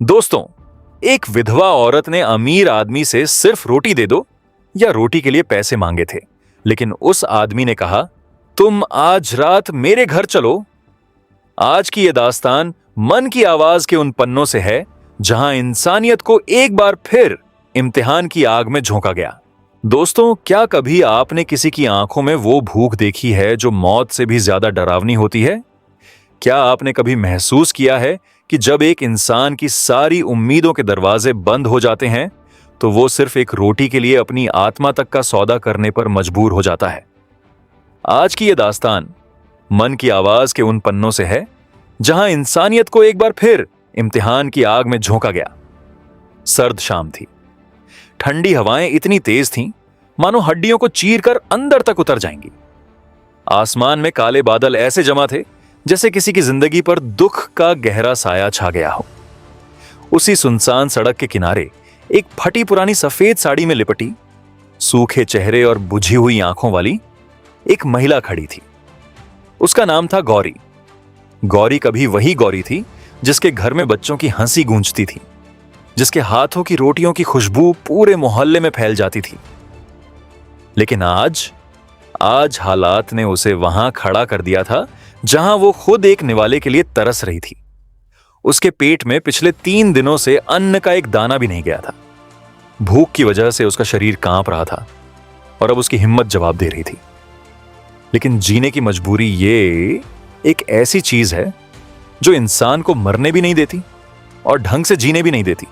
दोस्तों, एक विधवा औरत ने अमीर आदमी से सिर्फ रोटी दे दो या रोटी के लिए पैसे मांगे थे, लेकिन उस आदमी ने कहा, तुम आज रात मेरे घर चलो। आज की यह दास्तान मन की आवाज के उन पन्नों से है जहां इंसानियत को एक बार फिर इम्तिहान की आग में झोंका गया। दोस्तों, क्या कभी आपने किसी की आंखों में वो भूख देखी है जो मौत से भी ज्यादा डरावनी होती है? क्या आपने कभी महसूस किया है कि जब एक इंसान की सारी उम्मीदों के दरवाजे बंद हो जाते हैं तो वो सिर्फ एक रोटी के लिए अपनी आत्मा तक का सौदा करने पर मजबूर हो जाता है? आज की यह दास्तान मन की आवाज के उन पन्नों से है जहां इंसानियत को एक बार फिर इम्तिहान की आग में झोंका गया। सर्द शाम थी। ठंडी हवाएं इतनी तेज थीं मानो हड्डियों को चीरकर अंदर तक उतर जाएंगी। आसमान में काले बादल ऐसे जमा थे जैसे किसी की जिंदगी पर दुख का गहरा साया छा गया हो। उसी सुनसान सड़क के किनारे एक फटी पुरानी सफेद साड़ी में लिपटी, सूखे चेहरे और बुझी हुई आंखों वाली एक महिला खड़ी थी। उसका नाम था गौरी। गौरी कभी वही गौरी थी जिसके घर में बच्चों की हंसी गूंजती थी, जिसके हाथों की रोटियों की खुशबू पूरे मोहल्ले में फैल जाती थी। लेकिन आज हालात ने उसे वहां खड़ा कर दिया था जहां वो खुद एक निवाले के लिए तरस रही थी। उसके पेट में पिछले 3 दिनों से अन्न का एक दाना भी नहीं गया था। भूख की वजह से उसका शरीर कांप रहा था और अब उसकी हिम्मत जवाब दे रही थी। लेकिन जीने की मजबूरी ये एक ऐसी चीज है जो इंसान को मरने भी नहीं देती और ढंग से जीने भी नहीं देती।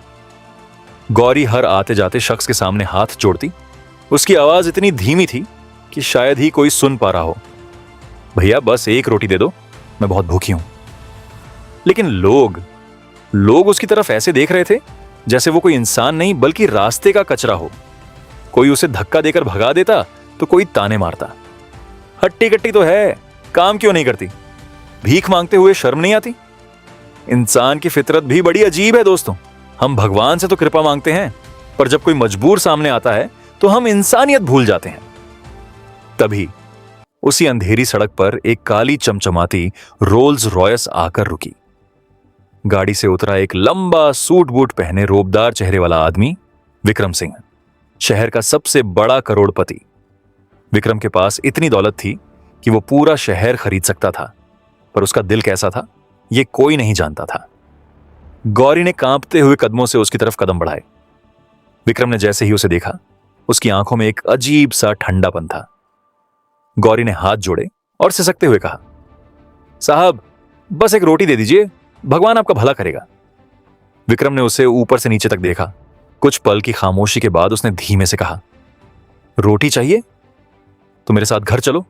गौरी हर आते जाते शख्स के सामने हाथ जोड़ती। उसकी आवाज इतनी धीमी थी कि शायद ही कोई सुन पा रहा हो। भैया, बस एक रोटी दे दो, मैं बहुत भूखी हूं। लेकिन लोग उसकी तरफ ऐसे देख रहे थे जैसे वो कोई इंसान नहीं बल्कि रास्ते का कचरा हो। कोई उसे धक्का देकर भगा देता तो कोई ताने मारता। हट्टी कट्टी तो है, काम क्यों नहीं करती? भीख मांगते हुए शर्म नहीं आती? इंसान की फितरत भी बड़ी अजीब है दोस्तों। हम भगवान से तो कृपा मांगते हैं, पर जब कोई मजबूर सामने आता है तो हम इंसानियत भूल जाते हैं। तभी उसी अंधेरी सड़क पर एक काली चमचमाती रोल्स रॉयस आकर रुकी। गाड़ी से उतरा एक लंबा सूट बूट पहने रोबदार चेहरे वाला आदमी, विक्रम सिंह, शहर का सबसे बड़ा करोड़पति। विक्रम के पास इतनी दौलत थी कि वो पूरा शहर खरीद सकता था, पर उसका दिल कैसा था ये कोई नहीं जानता था। गौरी ने कांपते हुए कदमों से उसकी तरफ कदम बढ़ाए। विक्रम ने जैसे ही उसे देखा, उसकी आंखों में एक अजीब सा ठंडापन था। गौरी ने हाथ जोड़े और सिसकते हुए कहा, साहब, बस एक रोटी दे दीजिए, भगवान आपका भला करेगा। विक्रम ने उसे ऊपर से नीचे तक देखा। कुछ पल की खामोशी के बाद उसने धीमे से कहा, रोटी चाहिए तो मेरे साथ घर चलो।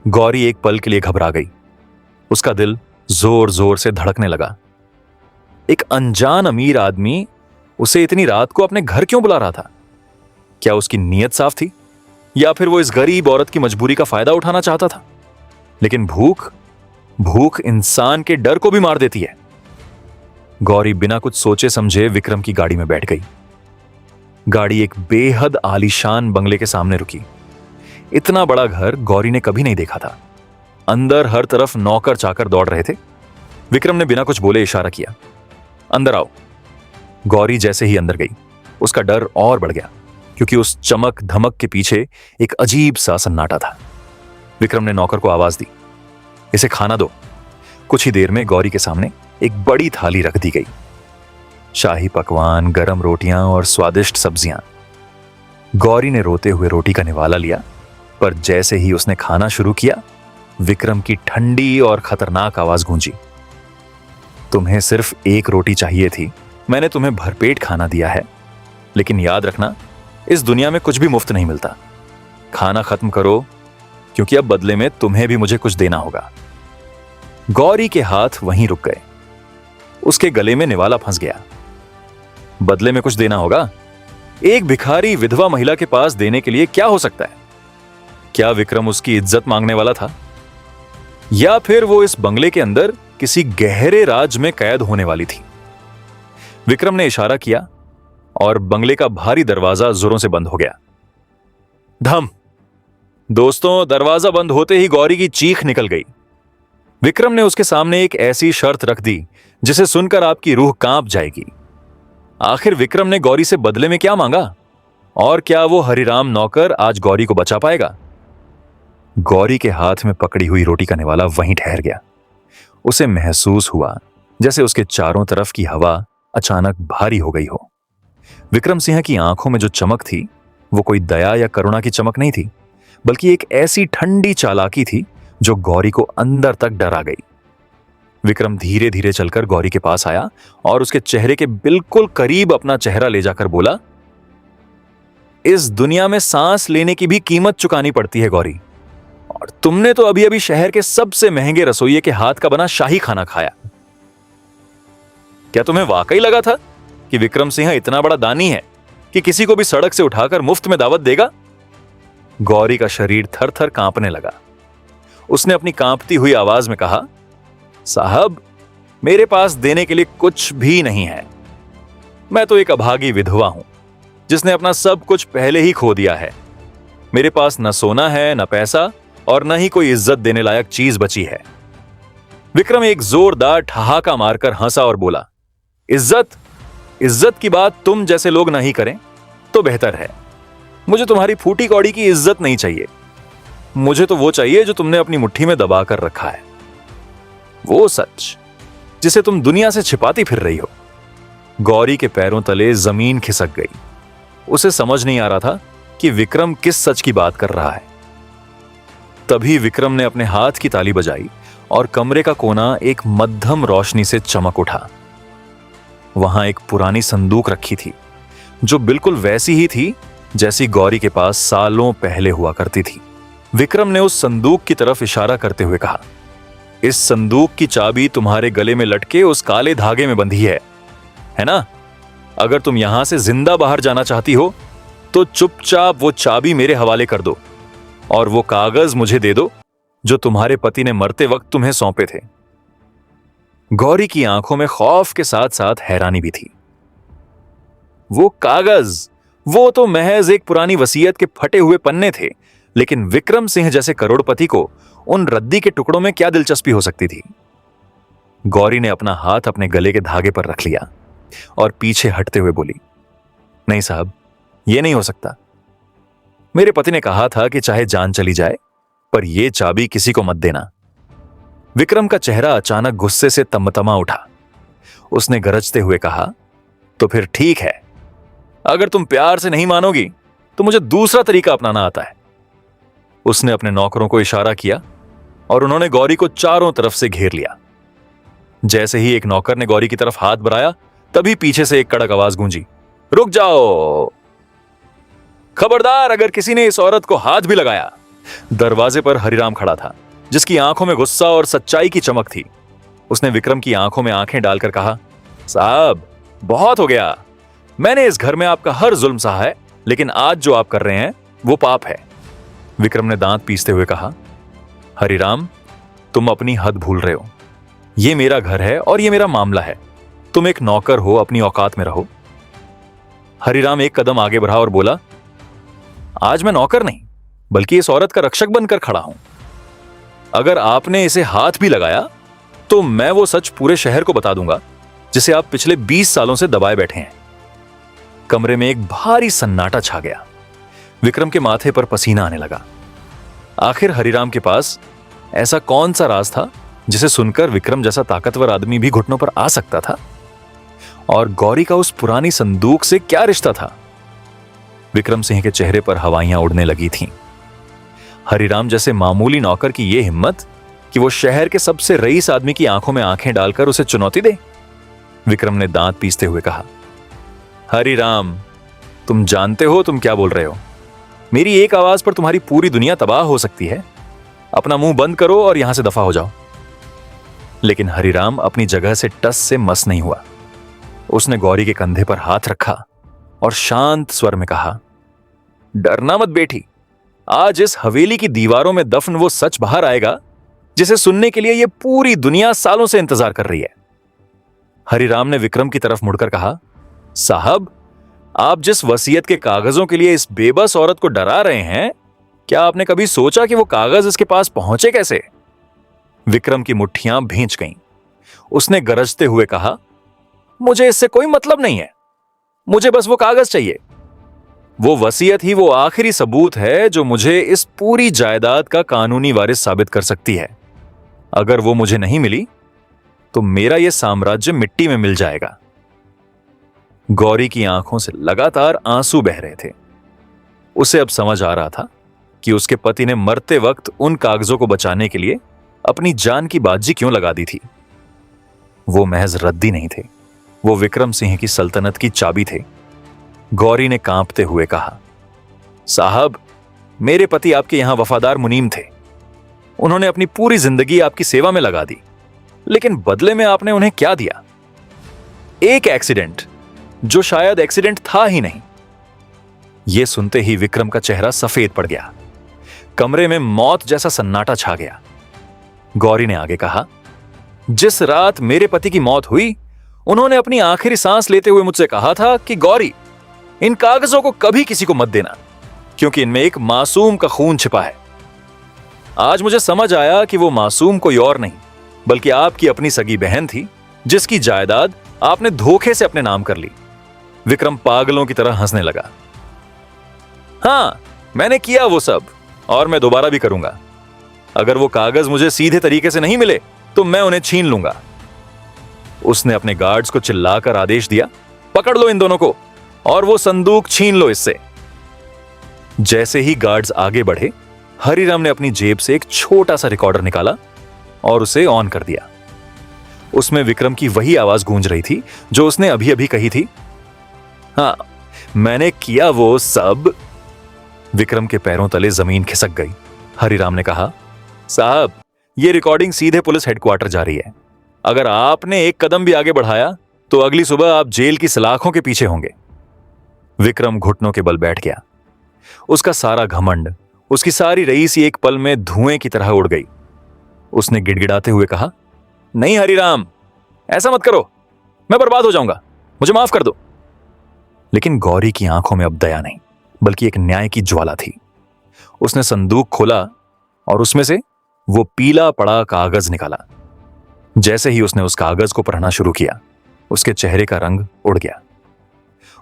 गौरी एक पल के लिए घबरा गई। उसका दिल जोर जोर से धड़कने लगा। एक अनजान अमीर आदमी उसे इतनी रात को अपने घर क्यों बुला रहा था? क्या उसकी नीयत साफ थी या फिर वो इस गरीब औरत की मजबूरी का फायदा उठाना चाहता था? लेकिन भूख इंसान के डर को भी मार देती है। गौरी बिना कुछ सोचे समझे विक्रम की गाड़ी में बैठ गई। गाड़ी एक बेहद आलीशान बंगले के सामने रुकी। इतना बड़ा घर गौरी ने कभी नहीं देखा था। अंदर हर तरफ नौकर चाकर दौड़ रहे थे। विक्रम ने बिना कुछ बोले इशारा किया, अंदर आओ। गौरी जैसे ही अंदर गई, उसका डर और बढ़ गया, क्योंकि उस चमक धमक के पीछे एक अजीब सा सन्नाटा था। विक्रम ने नौकर को आवाज दी, इसे खाना दो। कुछ ही देर में गौरी के सामने एक बड़ी थाली रख दी गई। शाही पकवान, गरम रोटियां और स्वादिष्ट सब्जियां। गौरी ने रोते हुए रोटी का निवाला लिया, पर जैसे ही उसने खाना शुरू किया, विक्रम की ठंडी और खतरनाक आवाज गूंजी, तुम्हें सिर्फ एक रोटी चाहिए थी, मैंने तुम्हें भरपेट खाना दिया है, लेकिन याद रखना, इस दुनिया में कुछ भी मुफ्त नहीं मिलता। खाना खत्म करो, क्योंकि अब बदले में तुम्हें भी मुझे कुछ देना होगा। गौरी के हाथ वहीं रुक गए। उसके गले में निवाला फंस गया। बदले में कुछ देना होगा? एक भिखारी विधवा महिला के पास देने के लिए क्या हो सकता है? क्या विक्रम उसकी इज्जत मांगने वाला था, या फिर वो इस बंगले के अंदर किसी गहरे राज में कैद होने वाली थी? विक्रम ने इशारा किया और बंगले का भारी दरवाजा जोरों से बंद हो गया। धम! दोस्तों, दरवाजा बंद होते ही गौरी की चीख निकल गई। विक्रम ने उसके सामने एक ऐसी शर्त रख दी जिसे सुनकर आपकी रूह कांप जाएगी। आखिर विक्रम ने गौरी से बदले में क्या मांगा, और क्या वो हरिराम नौकर आज गौरी को बचा पाएगा? गौरी के हाथ में पकड़ी हुई रोटी का निवाला वहीं ठहर गया। उसे महसूस हुआ जैसे उसके चारों तरफ की हवा अचानक भारी हो गई हो। विक्रम सिंह की आंखों में जो चमक थी वो कोई दया या करुणा की चमक नहीं थी, बल्कि एक ऐसी ठंडी चालाकी थी जो गौरी को अंदर तक डरा गई। विक्रम धीरे धीरे चलकर गौरी के पास आया और उसके चेहरे के बिल्कुल करीब अपना चेहरा ले जाकर बोला, इस दुनिया में सांस लेने की भी कीमत चुकानी पड़ती है गौरी, और तुमने तो अभी अभी शहर के सबसे महंगे रसोइये के हाथ का बना शाही खाना खाया। क्या तुम्हें वाकई लगा था कि विक्रम सिंह इतना बड़ा दानी है कि किसी को भी सड़क से उठाकर मुफ्त में दावत देगा? गौरी का शरीर थर थर कांपने लगा। उसने अपनी कांपती हुई आवाज में कहा, साहब, मेरे पास देने के लिए कुछ भी नहीं है। मैं तो एक अभागी विधवा हूं जिसने अपना सब कुछ पहले ही खो दिया है। मेरे पास न सोना है, न पैसा, और न ही कोई इज्जत देने लायक चीज बची है। विक्रम एक जोरदार ठहाका मारकर हंसा और बोला, इज्जत इज्जत की बात तुम जैसे लोग नहीं करें तो बेहतर है। मुझे तुम्हारी फूटी कौड़ी की इज्जत नहीं चाहिए। मुझे तो वो चाहिए जो तुमने अपनी मुट्ठी में दबा कर रखा है, वो सच जिसे तुम दुनिया से छिपाती फिर रही हो। गौरी के पैरों तले जमीन खिसक गई। उसे समझ नहीं आ रहा था कि विक्रम किस सच की बात कर रहा है। तभी विक्रम ने अपने हाथ की ताली बजाई और कमरे का कोना एक मध्यम रोशनी से चमक उठा। वहां एक पुरानी संदूक रखी थी जो बिल्कुल वैसी ही थी जैसी गौरी के पास सालों पहले हुआ करती थी। विक्रम ने उस संदूक की तरफ इशारा करते हुए कहा, इस संदूक की चाबी तुम्हारे गले में लटके उस काले धागे में बंधी है ना? अगर तुम यहां से जिंदा बाहर जाना चाहती हो तो चुपचाप वो चाबी मेरे हवाले कर दो और वो कागज मुझे दे दो जो तुम्हारे पति ने मरते वक्त तुम्हें सौंपे थे। गौरी की आंखों में खौफ के साथ साथ हैरानी भी थी। वो कागज, वो तो महज एक पुरानी वसीयत के फटे हुए पन्ने थे, लेकिन विक्रम सिंह जैसे करोड़पति को उन रद्दी के टुकड़ों में क्या दिलचस्पी हो सकती थी? गौरी ने अपना हाथ अपने गले के धागे पर रख लिया और पीछे हटते हुए बोली, नहीं साहब, यह नहीं हो सकता। मेरे पति ने कहा था कि चाहे जान चली जाए पर यह चाबी किसी को मत देना। विक्रम का चेहरा अचानक गुस्से से तमतमा उठा। उसने गरजते हुए कहा, तो फिर ठीक है, अगर तुम प्यार से नहीं मानोगी तो मुझे दूसरा तरीका अपनाना आता है। उसने अपने नौकरों को इशारा किया और उन्होंने गौरी को चारों तरफ से घेर लिया। जैसे ही एक नौकर ने गौरी की तरफ हाथ बढ़ाया तभी पीछे से एक कड़क आवाज गूंजी, रुक जाओ, खबरदार अगर किसी ने इस औरत को हाथ भी लगाया। दरवाजे पर हरिराम खड़ा था जिसकी आंखों में गुस्सा और सच्चाई की चमक थी। उसने विक्रम की आंखों में आंखें डालकर कहा, साहब, बहुत हो गया। मैंने इस घर में आपका हर जुल्म सहा है, लेकिन आज जो आप कर रहे हैं वो पाप है। विक्रम ने दांत पीसते हुए कहा, हरिराम, तुम अपनी हद भूल रहे हो। ये मेरा घर है और ये मेरा मामला है। तुम एक नौकर हो, अपनी औकात में रहो। हरिराम एक कदम आगे बढ़ा और बोला, आज मैं नौकर नहीं बल्कि इस औरत का रक्षक बनकर खड़ा हूं। अगर आपने इसे हाथ भी लगाया तो मैं वो सच पूरे शहर को बता दूंगा जिसे आप पिछले 20 सालों से दबाए बैठे हैं। कमरे में एक भारी सन्नाटा छा गया। विक्रम के माथे पर पसीना आने लगा। आखिर हरिराम के पास ऐसा कौन सा राज था जिसे सुनकर विक्रम जैसा ताकतवर आदमी भी घुटनों पर आ सकता था? और गौरी का उस पुरानी संदूक से क्या रिश्ता था? विक्रम सिंह के चेहरे पर हवाइयां उड़ने लगी थीं। हरिराम जैसे मामूली नौकर की यह हिम्मत कि वो शहर के सबसे रईस आदमी की आंखों में आंखें डालकर उसे चुनौती दे। विक्रम ने दांत पीसते हुए कहा, हरिराम, तुम जानते हो तुम क्या बोल रहे हो? मेरी एक आवाज पर तुम्हारी पूरी दुनिया तबाह हो सकती है। अपना मुंह बंद करो और यहां से दफा हो जाओ। लेकिन हरिराम अपनी जगह से टस से मस नहीं हुआ। उसने गौरी के कंधे पर हाथ रखा और शांत स्वर में कहा, डरना मत बेटी, आज इस हवेली की दीवारों में दफन वो सच बाहर आएगा जिसे सुनने के लिए यह पूरी दुनिया सालों से इंतजार कर रही है। हरिराम ने विक्रम की तरफ मुड़कर कहा, साहब, आप जिस वसीयत के कागजों के लिए इस बेबस औरत को डरा रहे हैं, क्या आपने कभी सोचा कि वो कागज इसके पास पहुंचे कैसे? विक्रम की मुट्ठियां भींच गईं। उसने गरजते हुए कहा, मुझे इससे कोई मतलब नहीं है, मुझे बस वो कागज चाहिए। वो वसीयत ही वो आखिरी सबूत है जो मुझे इस पूरी जायदाद का कानूनी वारिस साबित कर सकती है। अगर वो मुझे नहीं मिली तो मेरा यह साम्राज्य मिट्टी में मिल जाएगा। गौरी की आंखों से लगातार आंसू बह रहे थे। उसे अब समझ आ रहा था कि उसके पति ने मरते वक्त उन कागजों को बचाने के लिए अपनी जान की बाजी क्यों लगा दी थी। वो महज रद्दी नहीं थे, वो विक्रम सिंह की सल्तनत की चाबी थे। गौरी ने कांपते हुए कहा, साहब, मेरे पति आपके यहां वफादार मुनीम थे। उन्होंने अपनी पूरी जिंदगी आपकी सेवा में लगा दी, लेकिन बदले में आपने उन्हें क्या दिया? एक एक्सीडेंट, जो शायद एक्सीडेंट था ही नहीं। यह सुनते ही विक्रम का चेहरा सफेद पड़ गया। कमरे में मौत जैसा सन्नाटा छा गया। गौरी ने आगे कहा, जिस रात मेरे पति की मौत हुई, उन्होंने अपनी आखिरी सांस लेते हुए मुझसे कहा था कि गौरी, इन कागजों को कभी किसी को मत देना, क्योंकि इनमें एक मासूम का खून छिपा है। आज मुझे समझ आया कि वो मासूम कोई और नहीं, बल्कि आपकी अपनी सगी बहन थी, जिसकी जायदाद आपने धोखे से अपने नाम कर ली। विक्रम पागलों की तरह हंसने लगा। हां, मैंने किया वो सब, और मैं दोबारा भी करूंगा। अगर वो कागज मुझे सीधे तरीके से नहीं मिले तो मैं उन्हें छीन लूंगा। उसने अपने गार्ड्स को चिल्लाकर आदेश दिया, पकड़ लो इन दोनों को और वो संदूक छीन लो इससे। जैसे ही गार्ड्स आगे बढ़े, हरिराम ने अपनी जेब से एक छोटा सा रिकॉर्डर निकाला और उसे ऑन कर दिया। उसमें विक्रम की वही आवाज गूंज रही थी जो उसने अभी अभी कही थी। हां, मैंने किया वो सब। विक्रम के पैरों तले जमीन खिसक गई। हरिराम ने कहा, साहब, यह रिकॉर्डिंग सीधे पुलिस हेडक्वार्टर जा रही है। अगर आपने एक कदम भी आगे बढ़ाया तो अगली सुबह आप जेल की सलाखों के पीछे होंगे। विक्रम घुटनों के बल बैठ गया। उसका सारा घमंड, उसकी सारी रईसी एक पल में धुएं की तरह उड़ गई। उसने गिड़गिड़ाते हुए कहा, नहीं हरिराम, ऐसा मत करो, मैं बर्बाद हो जाऊंगा, मुझे माफ कर दो। लेकिन गौरी की आंखों में अब दया नहीं, बल्कि एक न्याय की ज्वाला थी। उसने संदूक खोला और उसमें से वो पीला पड़ा कागज निकाला। जैसे ही उसने उस कागज को पढ़ना शुरू किया, उसके चेहरे का रंग उड़ गया।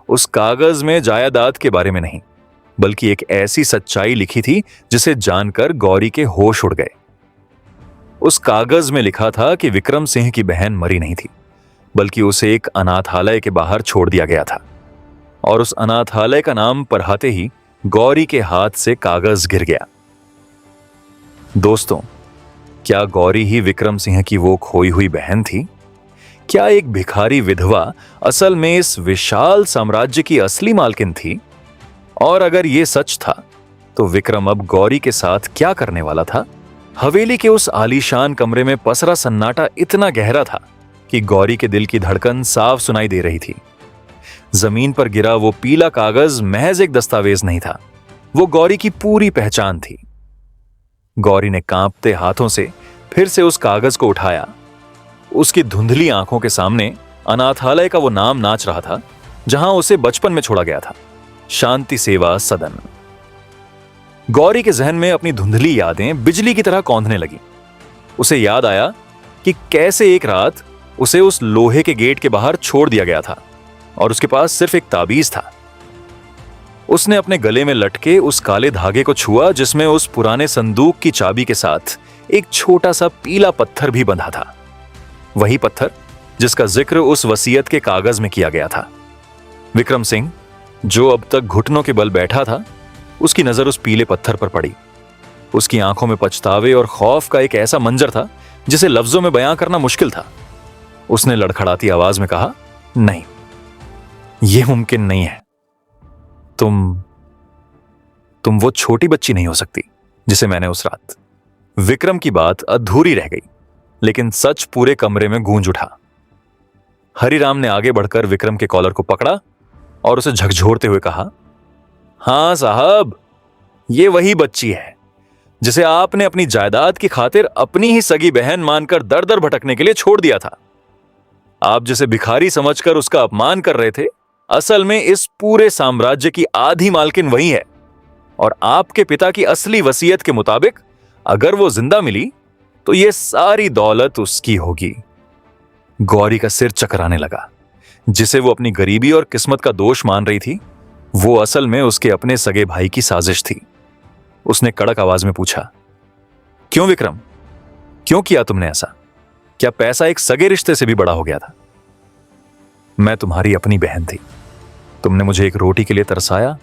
उस कागज में जायदाद के बारे में नहीं, बल्कि एक ऐसी सच्चाई लिखी थी जिसे जानकर गौरी के होश उड़ गए। उस कागज में लिखा था कि विक्रम सिंह की बहन मरी नहीं थी, बल्कि उसे एक अनाथालय के बाहर छोड़ दिया गया था। और उस अनाथालय का नाम पढ़ाते ही गौरी के हाथ से कागज गिर गया। दोस्तों, क्या गौरी ही विक्रम सिंह की वो खोई हुई बहन थी? क्या एक भिखारी विधवा असल में इस विशाल साम्राज्य की असली मालकिन थी? और अगर यह सच था तो विक्रम अब गौरी के साथ क्या करने वाला था? हवेली के उस आलीशान कमरे में पसरा सन्नाटा इतना गहरा था कि गौरी के दिल की धड़कन साफ सुनाई दे रही थी। जमीन पर गिरा वो पीला कागज महज एक दस्तावेज नहीं था, वो गौरी की पूरी पहचान थी। गौरी ने कांपते हाथों से फिर से उस कागज को उठाया। उसकी धुंधली आंखों के सामने अनाथालय का वो नाम नाच रहा था जहां उसे बचपन में छोड़ा गया था, शांति सेवा सदन। गौरी के जहन में अपनी धुंधली यादें बिजली की तरह कौंधने लगी। उसे याद आया कि कैसे एक रात उसे उस लोहे के गेट के बाहर छोड़ दिया गया था और उसके पास सिर्फ एक ताबीज था। उसने अपने गले में लटके उस काले धागे को छुआ जिसमें उस पुराने संदूक की चाबी के साथ एक छोटा सा पीला पत्थर भी बंधा था, वही पत्थर जिसका जिक्र उस वसीयत के कागज में किया गया था। विक्रम सिंह, जो अब तक घुटनों के बल बैठा था, उसकी नजर उस पीले पत्थर पर पड़ी। उसकी आंखों में पछतावे और खौफ का एक ऐसा मंजर था जिसे लफ्जों में बयां करना मुश्किल था। उसने लड़खड़ाती आवाज में कहा, नहीं, यह मुमकिन नहीं है। तुम वो छोटी बच्ची नहीं हो सकती जिसे मैंने उस रात। विक्रम की बात अधूरी रह गई, लेकिन सच पूरे कमरे में गूंज उठा। हरिराम ने आगे बढ़कर विक्रम के कॉलर को पकड़ा और उसे झकझोरते हुए कहा, हां साहब, ये वही बच्ची है जिसे आपने अपनी जायदाद की खातिर अपनी ही सगी बहन मानकर दर दर भटकने के लिए छोड़ दिया था। आप जिसे भिखारी समझकर उसका अपमान कर रहे थे, असल में इस पूरे साम्राज्य की आधी मालकिन वही है। और आपके पिता की असली वसीयत के मुताबिक अगर वो जिंदा मिली तो ये सारी दौलत उसकी होगी। गौरी का सिर चकराने लगा। जिसे वो अपनी गरीबी और किस्मत का दोष मान रही थी, वो असल में उसके अपने सगे भाई की साजिश थी। उसने कड़क आवाज में पूछा, क्यों विक्रम, क्यों किया तुमने ऐसा? क्या पैसा एक सगे रिश्ते से भी बड़ा हो गया था? मैं तुम्हारी अपनी बहन थी। तुमने मुझे एक रोटी के लिए तरसाया,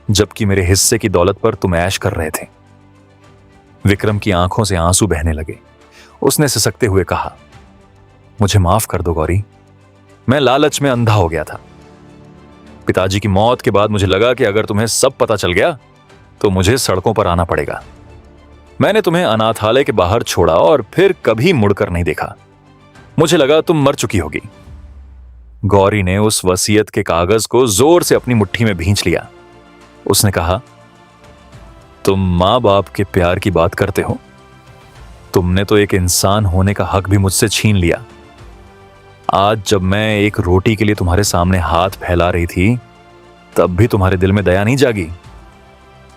जबकि मेरे हिस्से की दौलत पर तुम ऐश कर रहे थे। विक्रम की आंखों से आंसू बहने लगे। उसने सिसकते हुए कहा, मुझे माफ कर दो गौरी, मैं लालच में अंधा हो गया था। पिताजी की मौत के बाद मुझे लगा कि अगर तुम्हें सब पता चल गया तो मुझे सड़कों पर आना पड़ेगा। मैंने तुम्हें अनाथालय के बाहर छोड़ा और फिर कभी मुड़कर नहीं देखा। मुझे लगा तुम मर चुकी होगी। गौरी ने उस वसीयत के कागज को जोर से अपनी मुट्ठी में भींच लिया। उसने कहा, तुम मां बाप के प्यार की बात करते हो? तुमने तो एक इंसान होने का हक भी मुझसे छीन लिया। आज जब मैं एक रोटी के लिए तुम्हारे सामने हाथ फैला रही थी, तब भी तुम्हारे दिल में दया नहीं जागी।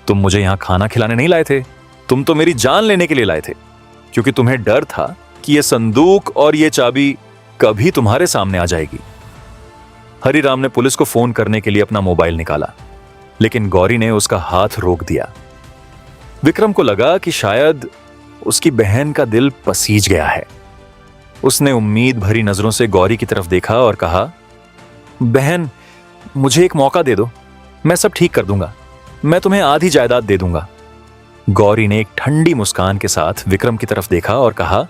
तुम मुझे यहां खाना खिलाने नहीं लाए थे, तुम तो मेरी जान लेने के लिए लाए थे, क्योंकि तुम्हें डर था कि यह संदूक और यह चाबी कभी तुम्हारे सामने आ जाएगी। हरिराम ने पुलिस को फोन करने के लिए अपना मोबाइल निकाला, लेकिन गौरी ने उसका हाथ रोक दिया। विक्रम को लगा कि शायद उसकी बहन का दिल पसीज गया है। उसने उम्मीद भरी नजरों से गौरी की तरफ देखा और कहा, बहन, मुझे एक मौका दे दो, मैं सब ठीक कर दूंगा। मैं तुम्हें आधी जायदाद दे दूंगा। गौरी ने एक ठंडी मुस्कान के साथ विक्रम की तरफ देखा और कहा,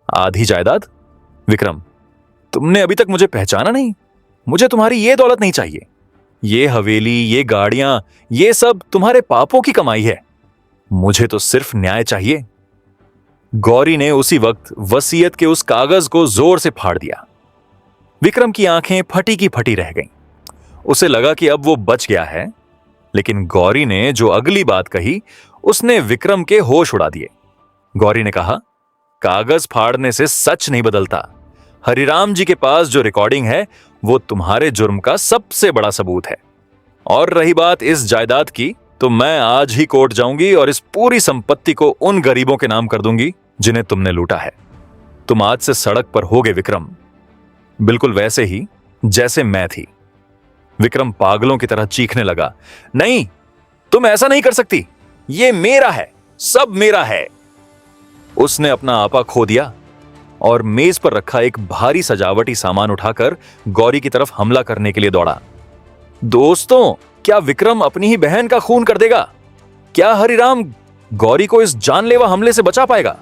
आधी जायदाद? विक्रम, तुमने अभी तक मुझे पहचाना नहीं। मुझे तुम्हारी ये दौलत नहीं चाहिए। ये हवेली, ये गाड़ियां, ये सब तुम्हारे पापों की कमाई है। मुझे तो सिर्फ न्याय चाहिए। गौरी ने उसी वक्त वसीयत के उस कागज को जोर से फाड़ दिया। विक्रम की आंखें फटी की फटी रह गईं। उसे लगा कि अब वो बच गया है, लेकिन गौरी ने जो अगली बात कही, उसने विक्रम के होश उड़ा दिए। गौरी ने कहा, कागज फाड़ने से सच नहीं बदलता। हरिराम जी के पास जो रिकॉर्डिंग है, वो तुम्हारे जुर्म का सबसे बड़ा सबूत है। और रही बात इस जायदाद की, तो मैं आज ही कोर्ट जाऊंगी और इस पूरी संपत्ति को उन गरीबों के नाम कर दूंगी जिन्हें तुमने लूटा है। तुम आज से सड़क पर होगे विक्रम, बिल्कुल वैसे ही जैसे मैं थी। विक्रम पागलों की तरह चीखने लगा, नहीं, तुम ऐसा नहीं कर सकती। ये मेरा है, सब मेरा है। उसने अपना आपा खो दिया और मेज पर रखा एक भारी सजावटी सामान उठाकर गौरी की तरफ हमला करने के लिए दौड़ा। दोस्तों, क्या विक्रम अपनी ही बहन का खून कर देगा? क्या हरिराम गौरी को इस जानलेवा हमले से बचा पाएगा?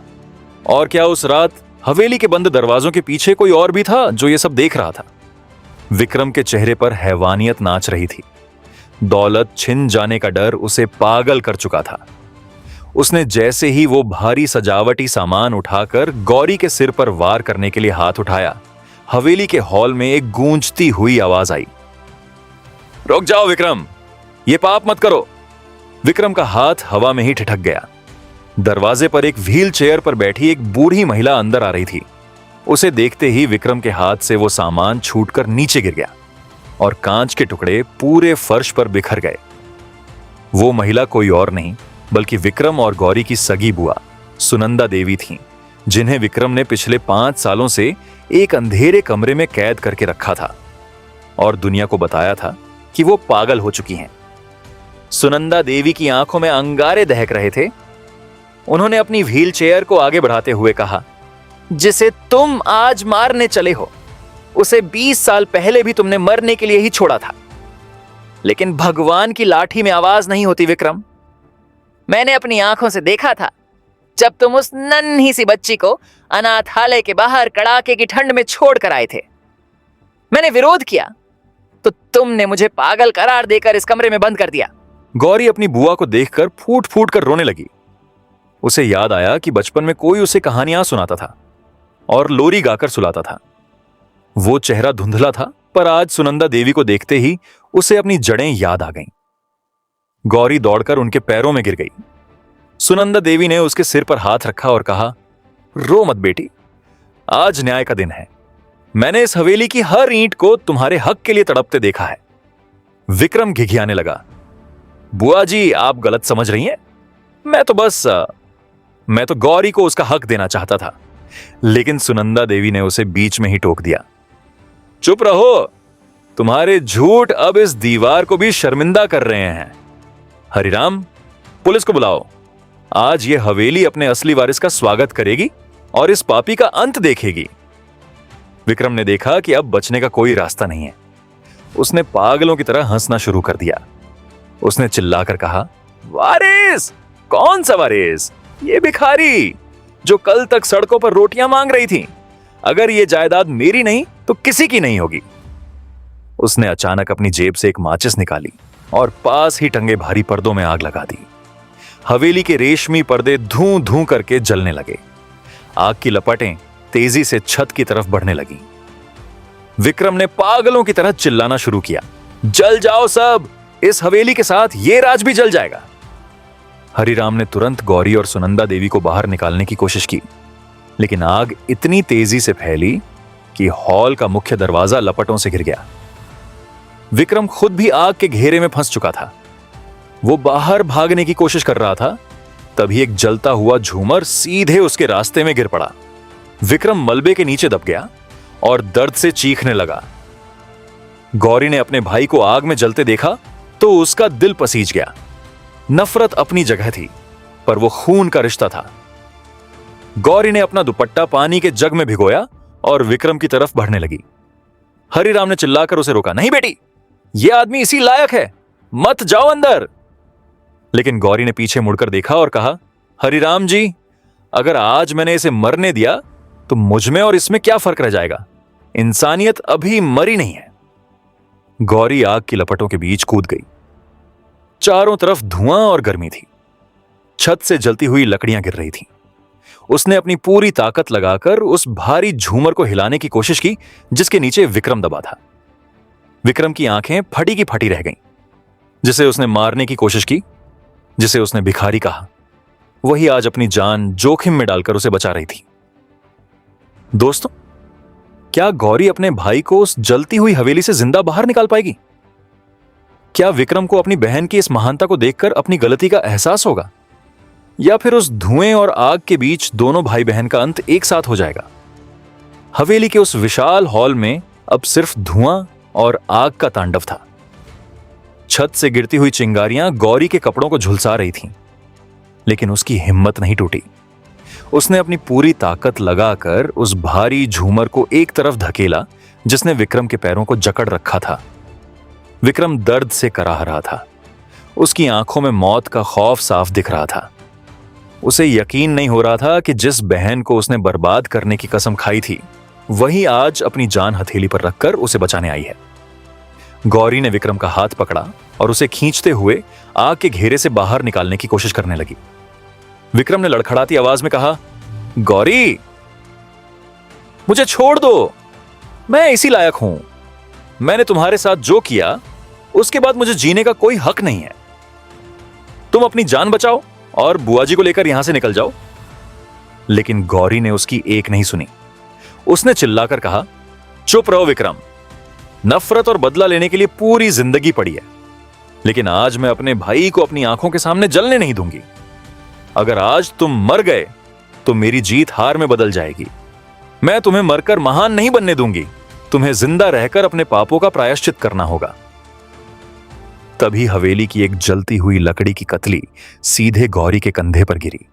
और क्या उस रात हवेली के बंद दरवाजों के पीछे कोई और भी था जो यह सब देख रहा था? विक्रम के चेहरे पर हैवानियत नाच रही थी। दौलत छिन जाने का डर उसे पागल कर चुका था। उसने जैसे ही वो भारी सजावटी सामान उठाकर गौरी के सिर पर वार करने के लिए हाथ उठाया, हवेली के हॉल में एक गूंजती हुई आवाज आई, रुक जाओ विक्रम, ये पाप मत करो। विक्रम का हाथ हवा में ही ठिठक गया। दरवाजे पर एक व्हील चेयर पर बैठी एक बूढ़ी महिला अंदर आ रही थी। उसे देखते ही विक्रम के हाथ से वो सामान छूटकर नीचे गिर गया और कांच के टुकड़े पूरे फर्श पर बिखर गए। वो महिला कोई और नहीं बल्कि विक्रम और गौरी की सगी बुआ सुनंदा देवी थीं, जिन्हें विक्रम ने पिछले 5 सालों से एक अंधेरे कमरे में कैद करके रखा था और दुनिया को बताया था कि वो पागल हो चुकी हैं। सुनंदा देवी की आंखों में अंगारे दहक रहे थे। उन्होंने अपनी व्हील चेयर को आगे बढ़ाते हुए कहा, जिसे तुम आज मारने चले हो, उसे 20 साल पहले भी तुमने मरने के लिए ही छोड़ा था। लेकिन भगवान की लाठी में आवाज नहीं होती विक्रम। मैंने अपनी आंखों से देखा था जब तुम उस नन्ही सी बच्ची को अनाथालय के बाहर कड़ाके की ठंड में छोड़कर आए थे। मैंने विरोध किया तो तुमने मुझे पागल करार देकर इस कमरे में बंद कर दिया। गौरी अपनी बुआ को देखकर फूट फूट कर रोने लगी। उसे याद आया कि बचपन में कोई उसे कहानियां सुनाता था और लोरी गाकर सुलाता था। वो चेहरा धुंधला था, पर आज सुनंदा देवी को देखते ही उसे अपनी जड़ें याद आ गईं। गौरी दौड़कर उनके पैरों में गिर गई। सुनंदा देवी ने उसके सिर पर हाथ रखा और कहा, रो मत बेटी, आज न्याय का दिन है। मैंने इस हवेली की हर ईंट को तुम्हारे हक के लिए तड़पते देखा है। विक्रम घिघियाने लगा, बुआ जी, आप गलत समझ रही हैं। मैं तो गौरी को उसका हक देना चाहता था। लेकिन सुनंदा देवी ने उसे बीच में ही टोक दिया। चुप रहो, तुम्हारे झूठ अब इस दीवार को भी शर्मिंदा कर रहे हैं। हरिराम, पुलिस को बुलाओ। आज ये हवेली अपने असली वारिस का स्वागत करेगी और इस पापी का अंत देखेगी। विक्रम ने देखा कि अब बचने का कोई रास्ता नहीं है। उसने पागलों की तरह हंसना शुरू कर दिया। उसने चिल्लाकर कहा, वारिस? कौन सा वारिस? ये भिखारी जो कल तक सड़कों पर रोटियां मांग रही थी। अगर ये जायदाद मेरी नहीं तो किसी की नहीं होगी। उसने अचानक अपनी जेब से एक माचिस निकाली और पास ही टंगे भारी पर्दों में आग लगा दी। हवेली के रेशमी पर्दे धूं धूं करके जलने लगे। आग की लपटें तेजी से छत की तरफ बढ़ने लगी। विक्रम ने पागलों की तरह चिल्लाना शुरू किया, जल जाओ सब, इस हवेली के साथ ये राज भी जल जाएगा। हरिराम ने तुरंत गौरी और सुनंदा देवी को बाहर निकालने की कोशिश की, लेकिन आग इतनी तेजी से फैली कि हॉल का मुख्य दरवाजा लपटों से गिर गया। विक्रम खुद भी आग के घेरे में फंस चुका था। वो बाहर भागने की कोशिश कर रहा था, तभी एक जलता हुआ झूमर सीधे उसके रास्ते में गिर पड़ा। विक्रम मलबे के नीचे दब गया और दर्द से चीखने लगा। गौरी ने अपने भाई को आग में जलते देखा तो उसका दिल पसीज गया। नफरत अपनी जगह थी, पर वो खून का रिश्ता था। गौरी ने अपना दुपट्टा पानी के जग में भिगोया और विक्रम की तरफ बढ़ने लगी। हरिराम ने चिल्लाकर उसे रोका, नहीं बेटी, यह आदमी इसी लायक है, मत जाओ अंदर। लेकिन गौरी ने पीछे मुड़कर देखा और कहा, हरिराम जी, अगर आज मैंने इसे मरने दिया तो मुझ में और इसमें क्या फर्क रह जाएगा? इंसानियत अभी मरी नहीं है। गौरी आग की लपटों के बीच कूद गई। चारों तरफ धुआं और गर्मी थी। छत से जलती हुई लकड़ियां गिर रही थीं। उसने अपनी पूरी ताकत लगाकर उस भारी झूमर को हिलाने की कोशिश की जिसके नीचे विक्रम दबा था। विक्रम की आंखें फटी की फटी रह गईं। जिसे उसने मारने की कोशिश की, जिसे उसने भिखारी कहा, वही आज अपनी जान जोखिम में डालकर उसे बचा रही थी। दोस्तों, क्या गौरी अपने भाई को उस जलती हुई हवेली से जिंदा बाहर निकाल पाएगी? क्या विक्रम को अपनी बहन की इस महानता को देखकर अपनी गलती का एहसास होगा, या फिर उस धुएं और आग के बीच दोनों भाई बहन का अंत एक साथ हो जाएगा? हवेली के उस विशाल हॉल में अब सिर्फ धुआं और आग का तांडव था। छत से गिरती हुई चिंगारियां गौरी के कपड़ों को झुलसा रही थीं, लेकिन उसकी हिम्मत नहीं टूटी। उसने अपनी पूरी ताकत लगाकर उस भारी झूमर को एक तरफ धकेला जिसने विक्रम के पैरों को जकड़ रखा था। विक्रम दर्द से कराह रहा था। उसकी आंखों में मौत का खौफ साफ दिख रहा था। उसे यकीन नहीं हो रहा था कि जिस बहन को उसने बर्बाद करने की कसम खाई थी, वही आज अपनी जान हथेली पर रखकर उसे बचाने आई है। गौरी ने विक्रम का हाथ पकड़ा और उसे खींचते हुए आग के घेरे से बाहर निकालने की कोशिश करने लगी। विक्रम ने लड़खड़ाती आवाज में कहा, गौरी, मुझे छोड़ दो, मैं इसी लायक हूं। मैंने तुम्हारे साथ जो किया उसके बाद मुझे जीने का कोई हक नहीं है। तुम अपनी जान बचाओ और बुआ जी को लेकर यहां से निकल जाओ। लेकिन गौरी ने उसकी एक नहीं सुनी। उसने चिल्लाकर कहा, चुप रहो विक्रम, नफरत और बदला लेने के लिए पूरी जिंदगी पड़ी है, लेकिन आज मैं अपने भाई को अपनी आंखों के सामने जलने नहीं दूंगी। अगर आज तुम मर गए तो मेरी जीत हार में बदल जाएगी। मैं तुम्हें मरकर महान नहीं बनने दूंगी, तुम्हें जिंदा रहकर अपने पापों का प्रायश्चित करना होगा। तभी हवेली की एक जलती हुई लकड़ी की कतली सीधे गौरी के कंधे पर गिरी।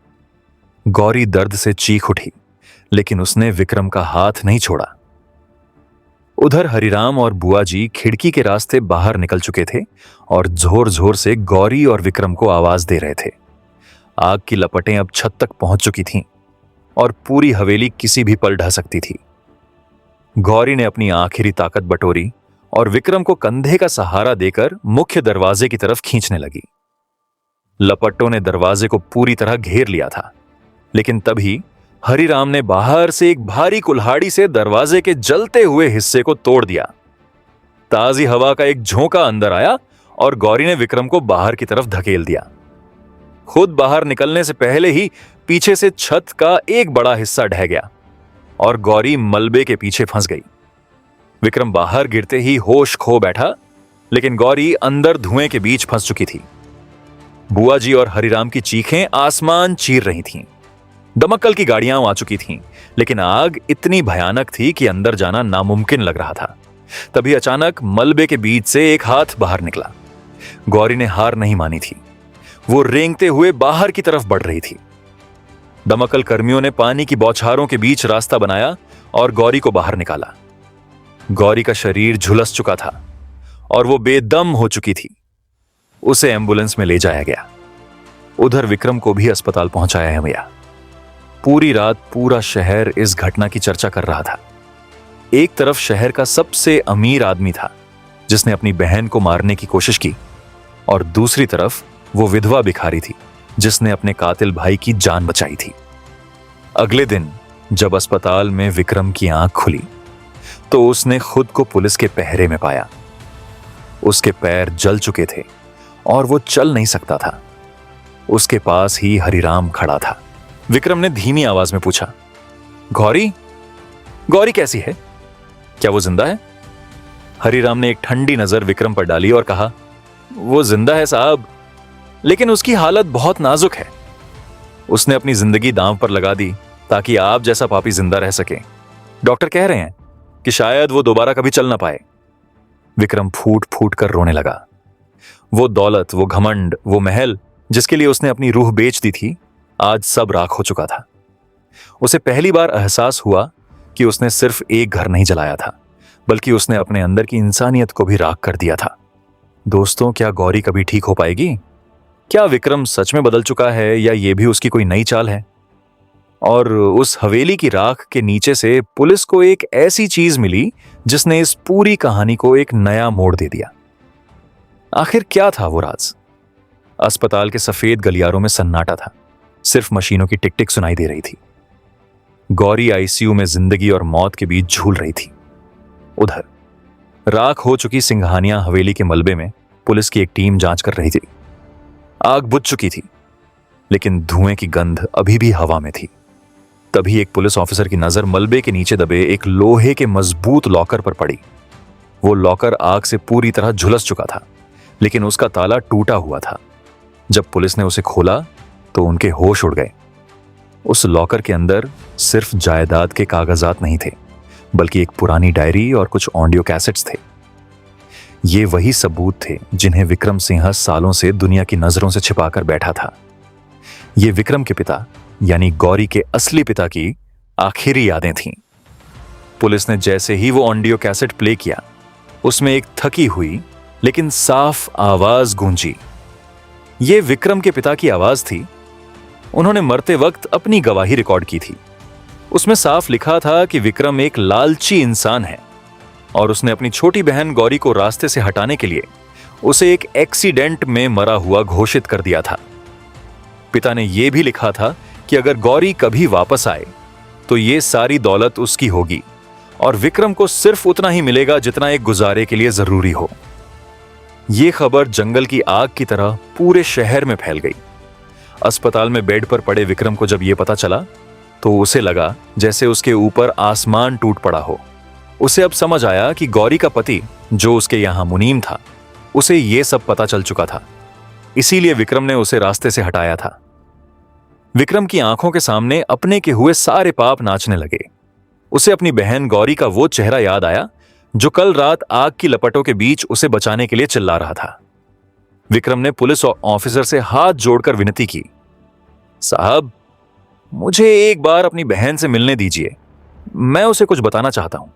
गौरी दर्द से चीख उठी, लेकिन उसने विक्रम का हाथ नहीं छोड़ा। उधर हरिराम और बुआ जी खिड़की के रास्ते बाहर निकल चुके थे और जोर जोर से गौरी और विक्रम को आवाज दे रहे थे। आग की लपटें अब छत तक पहुंच चुकी थीं और पूरी हवेली किसी भी पल ढह सकती थी। गौरी ने अपनी आखिरी ताकत बटोरी और विक्रम को कंधे का सहारा देकर मुख्य दरवाजे की तरफ खींचने लगी। लपटों ने दरवाजे को पूरी तरह घेर लिया था, लेकिन तभी हरिराम ने बाहर से एक भारी कुल्हाड़ी से दरवाजे के जलते हुए हिस्से को तोड़ दिया। ताजी हवा का एक झोंका अंदर आया और गौरी ने विक्रम को बाहर की तरफ धकेल दिया। खुद बाहर निकलने से पहले ही पीछे से छत का एक बड़ा हिस्सा ढह गया और गौरी मलबे के पीछे फंस गई। विक्रम बाहर गिरते ही होश खो बैठा, लेकिन गौरी अंदर धुएं के बीच फंस चुकी थी। बुआ जी और हरिराम की चीखें आसमान चीर रही थीं। दमकल की गाड़ियां आ चुकी थीं, लेकिन आग इतनी भयानक थी कि अंदर जाना नामुमकिन लग रहा था। तभी अचानक मलबे के बीच से एक हाथ बाहर निकला। गौरी ने हार नहीं मानी थी। वो रेंगते हुए बाहर की तरफ बढ़ रही थी। दमकल कर्मियों ने पानी की बौछारों के बीच रास्ता बनाया और गौरी को बाहर निकाला। गौरी का शरीर झुलस चुका था और वो बेदम हो चुकी थी। उसे एम्बुलेंस में ले जाया गया। उधर विक्रम को भी अस्पताल पहुंचाया गया। पूरी रात पूरा शहर इस घटना की चर्चा कर रहा था। एक तरफ शहर का सबसे अमीर आदमी था जिसने अपनी बहन को मारने की कोशिश की, और दूसरी तरफ वो विधवा भिखारी थी जिसने अपने कातिल भाई की जान बचाई थी। अगले दिन जब अस्पताल में विक्रम की आंख खुली तो उसने खुद को पुलिस के पहरे में पाया। उसके पैर जल चुके थे और वो चल नहीं सकता था। उसके पास ही हरिराम खड़ा था। विक्रम ने धीमी आवाज में पूछा, गौरी, गौरी कैसी है? क्या वो जिंदा है? हरिराम ने एक ठंडी नजर विक्रम पर डाली और कहा, वो जिंदा है साहब, लेकिन उसकी हालत बहुत नाजुक है। उसने अपनी जिंदगी दांव पर लगा दी ताकि आप जैसा पापी जिंदा रह सके। डॉक्टर कह रहे हैं कि शायद वो दोबारा कभी चल ना पाए। विक्रम फूट फूट कर रोने लगा। वो दौलत, वो घमंड, वो महल जिसके लिए उसने अपनी रूह बेच दी थी, आज सब राख हो चुका था। उसे पहली बार एहसास हुआ कि उसने सिर्फ एक घर नहीं जलाया था, बल्कि उसने अपने अंदर की इंसानियत को भी राख कर दिया था। दोस्तों, क्या गौरी कभी ठीक हो पाएगी? क्या विक्रम सच में बदल चुका है या ये भी उसकी कोई नई चाल है? और उस हवेली की राख के नीचे से पुलिस को एक ऐसी चीज मिली जिसने इस पूरी कहानी को एक नया मोड़ दे दिया। आखिर क्या था वो राज? अस्पताल के सफेद गलियारों में सन्नाटा था। सिर्फ मशीनों की टिक टिक सुनाई दे रही थी। गौरी आईसीयू में जिंदगी और मौत के बीच झूल रही थी। उधर राख हो चुकी सिंघानिया हवेली के मलबे में पुलिस की एक टीम जांच कर रही थी। आग बुझ चुकी थी, लेकिन धुएं की गंध अभी भी हवा में थी। तभी एक पुलिस ऑफिसर की नजर मलबे के नीचे दबे एक लोहे के मजबूत लॉकर पर पड़ी। वो लॉकर आग से पूरी तरह झुलस चुका था, लेकिन उसका ताला टूटा हुआ था। जब पुलिस ने उसे खोला तो उनके होश उड़ गए। उस लॉकर के अंदर सिर्फ जायदाद के कागजात नहीं थे, बल्कि एक पुरानी डायरी और कुछ ऑडियो कैसेट्स थे। ये वही सबूत थे जिन्हें विक्रम सिंह सालों से दुनिया की नजरों से छिपाकर बैठा था। ये विक्रम के पिता यानी गौरी के असली पिता की आखिरी यादें थीं। पुलिस ने जैसे ही वो ऑडियो कैसेट प्ले किया, उसमें एक थकी हुई लेकिन साफ आवाज गूंजी। ये विक्रम के पिता की आवाज थी। उन्होंने मरते वक्त अपनी गवाही रिकॉर्ड की थी। उसमें साफ लिखा था कि विक्रम एक लालची इंसान है और उसने अपनी छोटी बहन गौरी को रास्ते से हटाने के लिए उसे एक एक्सीडेंट में मरा हुआ घोषित कर दिया था। पिता ने यह भी लिखा था कि अगर गौरी कभी वापस आए तो ये सारी दौलत उसकी होगी और विक्रम को सिर्फ उतना ही मिलेगा जितना एक गुजारे के लिए जरूरी हो। यह खबर जंगल की आग की तरह पूरे शहर में फैल गई। अस्पताल में बेड पर पड़े विक्रम को जब यह पता चला तो उसे लगा जैसे उसके ऊपर आसमान टूट पड़ा हो। उसे अब समझ आया कि गौरी का पति, जो उसके यहां मुनीम था, उसे यह सब पता चल चुका था। इसीलिए विक्रम ने उसे रास्ते से हटाया था। विक्रम की आंखों के सामने अपने के हुए सारे पाप नाचने लगे। उसे अपनी बहन गौरी का वो चेहरा याद आया जो कल रात आग की लपटों के बीच उसे बचाने के लिए चिल्ला रहा था। विक्रम ने पुलिस ऑफिसर से हाथ जोड़कर विनती की, साहब, मुझे एक बार अपनी बहन से मिलने दीजिए, मैं उसे कुछ बताना चाहता हूं।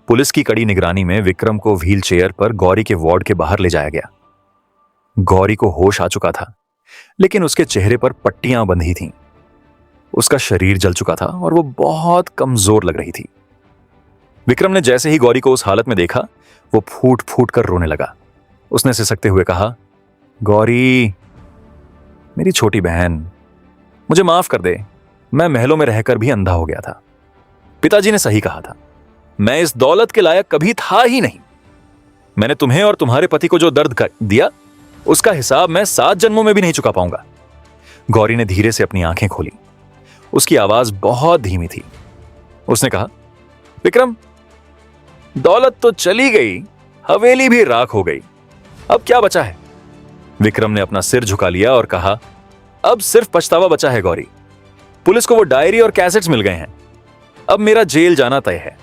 पुलिस की कड़ी निगरानी में विक्रम को व्हील चेयर पर गौरी के वार्ड के बाहर ले जाया गया। गौरी को होश आ चुका था, लेकिन उसके चेहरे पर पट्टियां बंधी थीं। उसका शरीर जल चुका था और वो बहुत कमजोर लग रही थी। विक्रम ने जैसे ही गौरी को उस हालत में देखा, वो फूट फूट कर रोने लगा। उसने सिसकते हुए कहा, गौरी, मेरी छोटी बहन, मुझे माफ कर दे, मैं महलों में रहकर भी अंधा हो गया था। पिताजी ने सही कहा था, मैं इस दौलत के लायक कभी था ही नहीं। मैंने तुम्हें और तुम्हारे पति को जो दर्द दिया, उसका हिसाब मैं 7 जन्मों में भी नहीं चुका पाऊंगा। गौरी ने धीरे से अपनी आंखें खोली। उसकी आवाज बहुत धीमी थी। उसने कहा, विक्रम, दौलत तो चली गई, हवेली भी राख हो गई, अब क्या बचा है? विक्रम ने अपना सिर झुका लिया और कहा, अब सिर्फ पछतावा बचा है गौरी। पुलिस को वो डायरी और कैसेट्स मिल गए हैं। अब मेरा जेल जाना तय है।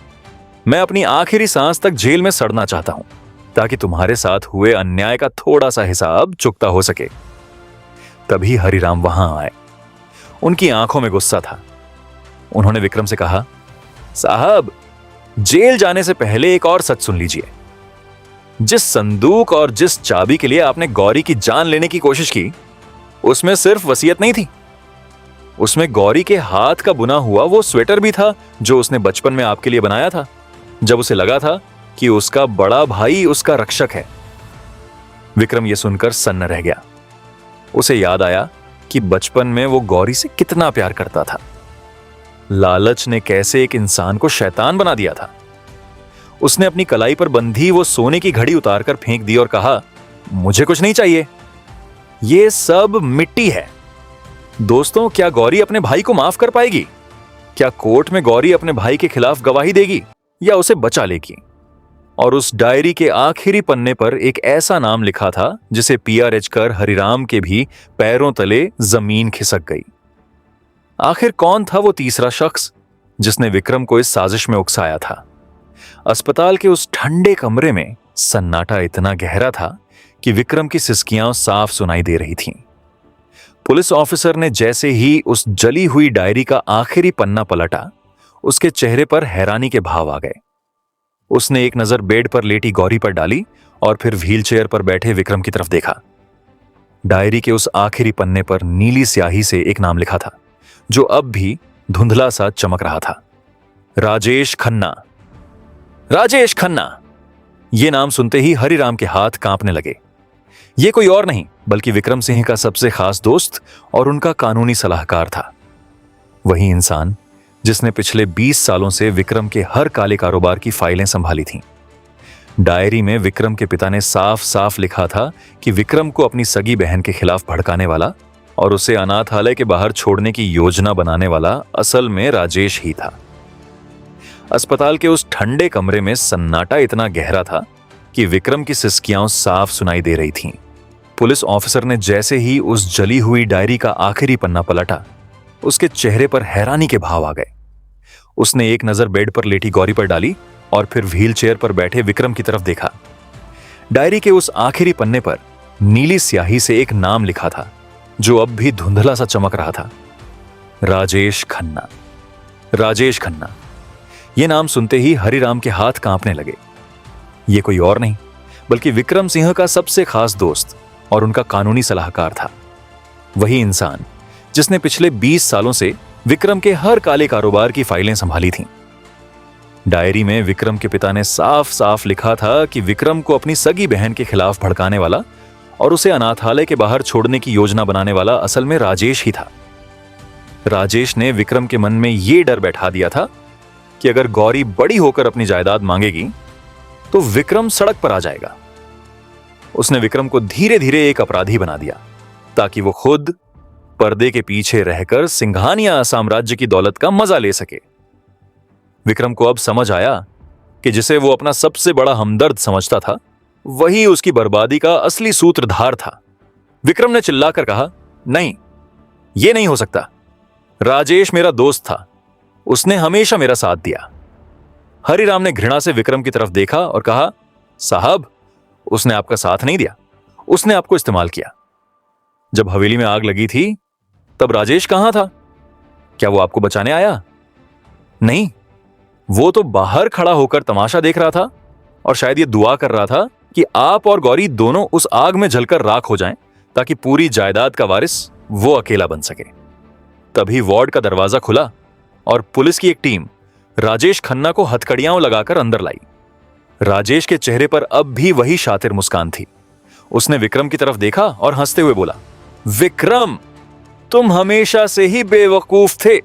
मैं अपनी आखिरी सांस तक जेल में सड़ना चाहता हूं, ताकि तुम्हारे साथ हुए अन्याय का थोड़ा सा हिसाब चुकता हो सके। तभी हरिराम वहां आए। उनकी आंखों में गुस्सा था। उन्होंने विक्रम से कहा, साहब, जेल जाने से पहले एक और सच सुन लीजिए। जिस संदूक और जिस चाबी के लिए आपने गौरी की जान लेने की कोशिश की, उसमें सिर्फ वसीयत नहीं थी, उसमें गौरी के हाथ का बुना हुआ वो स्वेटर भी था जो उसने बचपन में आपके लिए बनाया था, जब उसे लगा था कि उसका बड़ा भाई उसका रक्षक है। विक्रम यह सुनकर सन्न रह गया। उसे याद आया कि बचपन में वो गौरी से कितना प्यार करता था। लालच ने कैसे एक इंसान को शैतान बना दिया था। उसने अपनी कलाई पर बंधी वो सोने की घड़ी उतारकर फेंक दी और कहा, मुझे कुछ नहीं चाहिए, ये सब मिट्टी है। दोस्तों, क्या गौरी अपने भाई को माफ कर पाएगी? क्या कोर्ट में गौरी अपने भाई के खिलाफ गवाही देगी या उसे बचा लेगी? और उस डायरी के आखिरी पन्ने पर एक ऐसा नाम लिखा था जिसे पीआरएच कर हरिराम के भी पैरों तले जमीन खिसक गई। आखिर कौन था वो तीसरा शख्स जिसने विक्रम को इस साजिश में उकसाया था? अस्पताल के उस ठंडे कमरे में सन्नाटा इतना गहरा था कि विक्रम की सिसकियां साफ सुनाई दे रही थीं। पुलिस ऑफिसर ने जैसे ही उस जली हुई डायरी का आखिरी पन्ना पलटा, उसके चेहरे पर हैरानी के भाव आ गए। उसने एक नजर बेड पर लेटी गौरी पर डाली और फिर व्हीलचेयर पर बैठे विक्रम की तरफ देखा। डायरी के उस आखिरी पन्ने पर नीली स्याही से एक नाम लिखा था जो अब भी धुंधला सा चमक रहा था। राजेश खन्ना। राजेश खन्ना। यह नाम सुनते ही हरिराम के हाथ कांपने लगे। यह कोई और नहीं बल्कि विक्रम सिंह का सबसे खास दोस्त और उनका कानूनी सलाहकार था। वही इंसान जिसने पिछले 20 सालों से विक्रम के हर काले कारोबार की फाइलें संभाली थीं। डायरी में विक्रम के पिता ने साफ साफ लिखा था कि विक्रम को अपनी सगी बहन के खिलाफ भड़काने वाला और उसे अनाथालय के बाहर छोड़ने की योजना बनाने वाला असल में राजेश ही था। अस्पताल के उस ठंडे कमरे में सन्नाटा इतना गहरा था कि विक्रम की सिसकियां साफ सुनाई दे रही थीं। पुलिस ऑफिसर ने जैसे ही उस जली हुई डायरी का आखिरी पन्ना पलटा, उसके चेहरे पर हैरानी के भाव आ गए। उसने एक नजर बेड पर लेटी गौरी पर डाली और फिर व्हीलचेयर पर बैठे विक्रम की तरफ देखा। डायरी के उस आखिरी पन्ने पर नीली स्याही से एक नाम लिखा था जो अब भी धुंधला सा चमक रहा था। राजेश खन्ना। राजेश खन्ना। यह नाम सुनते ही हरिराम के हाथ कांपने लगे। यह कोई और नहीं बल्कि विक्रम सिंह का सबसे खास दोस्त और उनका कानूनी सलाहकार था। वही इंसान जिसने पिछले 20 सालों से विक्रम के हर काले कारोबार की फाइलें संभाली थीं। डायरी में विक्रम के पिता ने साफ साफ लिखा था कि विक्रम को अपनी सगी बहन के खिलाफ भड़काने वाला और उसे अनाथालय के बाहर छोड़ने की योजना बनाने वाला असल में राजेश ही था। राजेश ने विक्रम के मन में यह डर बैठा दिया था कि अगर गौरी बड़ी होकर अपनी जायदाद मांगेगी तो विक्रम सड़क पर आ जाएगा। उसने विक्रम को धीरे धीरे एक अपराधी बना दिया ताकि वो खुद पर्दे के पीछे रहकर सिंघानिया साम्राज्य की दौलत का मजा ले सके। विक्रम को अब समझ आया कि जिसे वो अपना सबसे बड़ा हमदर्द समझता था, वही उसकी बर्बादी का असली सूत्रधार था। विक्रम ने चिल्लाकर कहा, नहीं, यह नहीं हो सकता। राजेश मेरा दोस्त था, उसने हमेशा मेरा साथ दिया। हरिराम ने घृणा से विक्रम की तरफ देखा और कहा, साहब, उसने आपका साथ नहीं दिया, उसने आपको इस्तेमाल किया। जब हवेली में आग लगी थी तब राजेश कहां था? क्या वो आपको बचाने आया? नहीं, वो तो बाहर खड़ा होकर तमाशा देख रहा था और शायद ये दुआ कर रहा था कि आप और गौरी दोनों उस आग में जलकर राख हो जाएं ताकि पूरी जायदाद का वारिस वो अकेला बन सके। तभी वार्ड का दरवाजा खुला और पुलिस की एक टीम राजेश खन्ना को हथकड़ियां लगाकर अंदर लाई। राजेश के चेहरे पर अब भी वही शातिर मुस्कान थी। उसने विक्रम की तरफ देखा और हंसते हुए बोला, विक्रम, तुम हमेशा से ही बेवकूफ थे।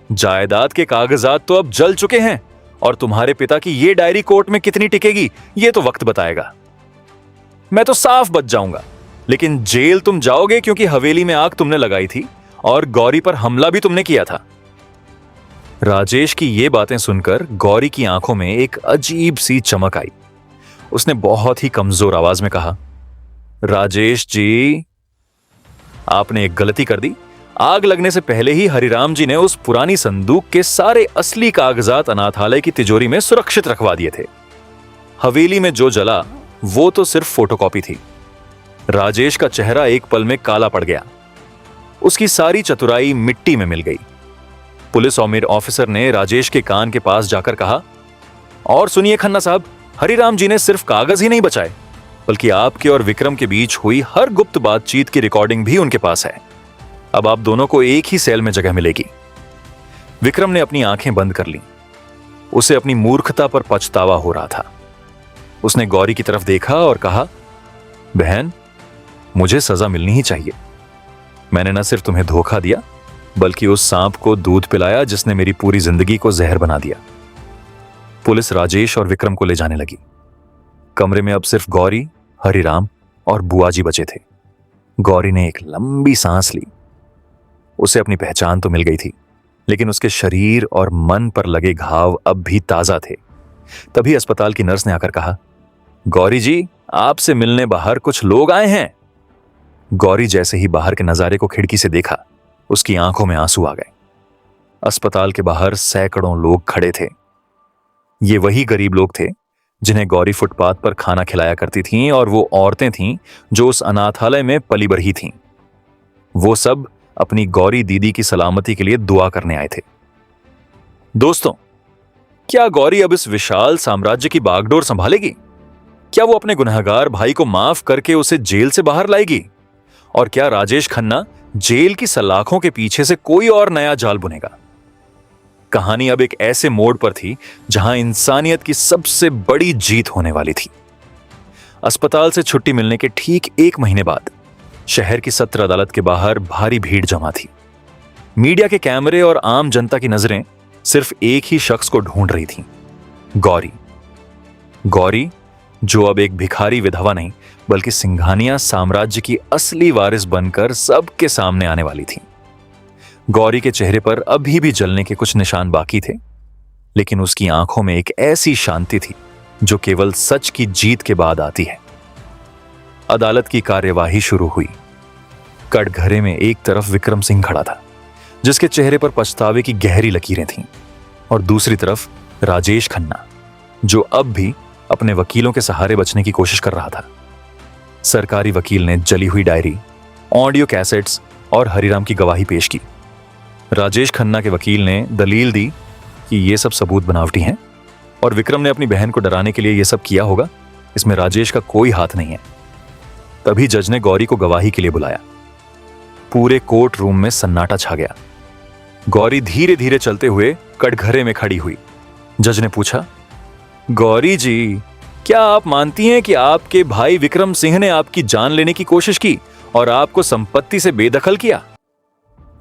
जायदाद के कागजात तो अब जल चुके हैं और तुम्हारे पिता की यह डायरी कोर्ट में कितनी टिकेगी यह तो वक्त बताएगा। मैं तो साफ बच जाऊंगा, लेकिन जेल तुम जाओगे क्योंकि हवेली में आग तुमने लगाई थी और गौरी पर हमला भी तुमने किया था। राजेश की ये बातें सुनकर गौरी की आंखों में एक अजीब सी चमक आई। उसने बहुत ही कमजोर आवाज में कहा, राजेश जी, आपने एक गलती कर दी। आग लगने से पहले ही हरिराम जी ने उस पुरानी संदूक के सारे असली कागजात अनाथालय की तिजोरी में सुरक्षित रखवा दिए थे। हवेली में जो जला वो तो सिर्फ फोटोकॉपी थी। राजेश का चेहरा एक पल में काला पड़ गया। उसकी सारी चतुराई मिट्टी में मिल गई। पुलिस ऑफिसर ने राजेश के कान के पास जाकर कहा, और सुनिए खन्ना साहब, हरिराम जी ने सिर्फ कागज ही नहीं बचाए, बल्कि आपके और विक्रम के बीच हुई हर गुप्त बातचीत की रिकॉर्डिंग भी उनके पास है। अब आप दोनों को एक ही सेल में जगह मिलेगी। विक्रम ने अपनी आंखें बंद कर लीं। उसे अपनी मूर्खता पर पछतावा हो रहा था। उसने गौरी की तरफ देखा और कहा, बहन, मुझे सजा मिलनी ही चाहिए। मैंने न सिर्फ तुम्हें धोखा दिया, बल्कि उस सांप को दूध पिलाया जिसने मेरी पूरी जिंदगी को जहर बना दिया। पुलिस राजेश और विक्रम को ले जाने लगी। कमरे में अब सिर्फ गौरी, हरिराम और बुआ जी बचे थे। गौरी ने एक लंबी सांस ली। उसे अपनी पहचान तो मिल गई थी, लेकिन उसके शरीर और मन पर लगे घाव अब भी ताजा थे। तभी अस्पताल की नर्स ने आकर कहा, गौरी जी, आपसे मिलने बाहर कुछ लोग आए हैं। गौरी जैसे ही बाहर के नजारे को खिड़की से देखा, उसकी आंखों में आंसू आ गए। अस्पताल के बाहर सैकड़ों लोग खड़े थे। ये वही गरीब लोग थे जिन्हें गौरी फुटपाथ पर खाना खिलाया करती थीं, और वो औरतें थीं जो उस अनाथालय में पली बढ़ी थीं। वो सब अपनी गौरी दीदी की सलामती के लिए दुआ करने आए थे। दोस्तों, क्या गौरी अब इस विशाल साम्राज्य की बागडोर संभालेगी? क्या वो अपने गुनहगार भाई को माफ करके उसे जेल से बाहर लाएगी? और क्या राजेश खन्ना जेल की सलाखों के पीछे से कोई और नया जाल बुनेगा? कहानी अब एक ऐसे मोड़ पर थी जहां इंसानियत की सबसे बड़ी जीत होने वाली थी। अस्पताल से छुट्टी मिलने के ठीक 1 महीने बाद शहर की सत्र अदालत के बाहर भारी भीड़ जमा थी। मीडिया के कैमरे और आम जनता की नजरें सिर्फ एक ही शख्स को ढूंढ रही थीं, गौरी। गौरी, जो अब एक भिखारी विधवा नहीं, बल्कि सिंघानिया साम्राज्य की असली वारिस बनकर सबके सामने आने वाली थी। गौरी के चेहरे पर अभी भी जलने के कुछ निशान बाकी थे, लेकिन उसकी आंखों में एक ऐसी शांति थी जो केवल सच की जीत के बाद आती है। अदालत की कार्यवाही शुरू हुई। कटघरे में एक तरफ विक्रम सिंह खड़ा था, जिसके चेहरे पर पछतावे की गहरी लकीरें थीं, और दूसरी तरफ राजेश खन्ना, जो अब भी अपने वकीलों के सहारे बचने की कोशिश कर रहा था। सरकारी वकील ने जली हुई डायरी, ऑडियो कैसेट्स और हरिराम की गवाही पेश की। राजेश खन्ना के वकील ने दलील दी कि ये सब सबूत बनावटी हैं और विक्रम ने अपनी बहन को डराने के लिए ये सब किया होगा। इसमें राजेश का कोई हाथ नहीं है। तभी जज ने गौरी को गवाही के लिए बुलाया। पूरे कोर्ट रूम में सन्नाटा छा गया। गौरी धीरे धीरे चलते हुए कटघरे में खड़ी हुई। जज ने पूछा, गौरी जी, क्या आप मानती हैं कि आपके भाई विक्रम सिंह ने आपकी जान लेने की कोशिश की और आपको संपत्ति से बेदखल किया?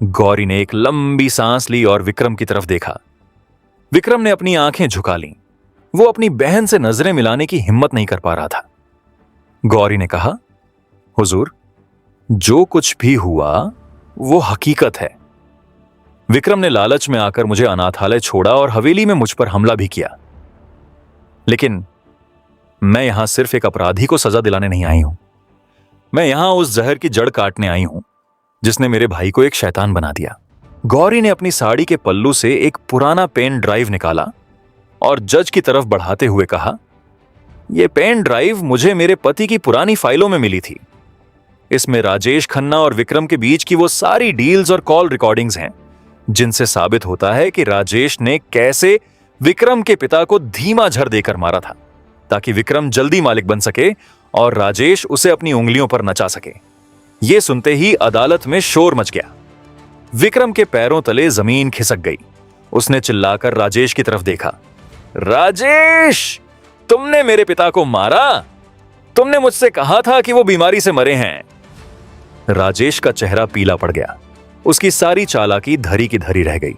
गौरी ने एक लंबी सांस ली और विक्रम की तरफ देखा। विक्रम ने अपनी आंखें झुका लीं। वो अपनी बहन से नजरें मिलाने की हिम्मत नहीं कर पा रहा था। गौरी ने कहा, हुजूर, जो कुछ भी हुआ वो हकीकत है। विक्रम ने लालच में आकर मुझे अनाथालय छोड़ा और हवेली में मुझ पर हमला भी किया, लेकिन मैं यहां सिर्फ एक अपराधी को सजा दिलाने नहीं आई हूं। मैं यहां उस जहर की जड़ काटने आई हूं जिसने मेरे भाई को एक शैतान बना दिया। गौरी ने अपनी साड़ी के पल्लू से एक पुराना पेन ड्राइव निकाला और जज की तरफ बढ़ाते हुए कहा, यह पेन ड्राइव मुझे मेरे पति की पुरानी फाइलों में मिली थी। इसमें राजेश खन्ना और विक्रम के बीच की वो सारी डील्स और कॉल रिकॉर्डिंग्स हैं जिनसे साबित होता है कि राजेश ने कैसे विक्रम के पिता को धीमा झर देकर मारा था ताकि विक्रम जल्दी मालिक बन सके और राजेश उसे अपनी उंगलियों पर नचा सके। यह सुनते ही अदालत में शोर मच गया। विक्रम के पैरों तले जमीन खिसक गई। उसने चिल्लाकर राजेश की तरफ देखा, राजेश, तुमने मेरे पिता को मारा? तुमने मुझसे कहा था कि वो बीमारी से मरे हैं। राजेश का चेहरा पीला पड़ गया। उसकी सारी चालाकी धरी की धरी रह गई।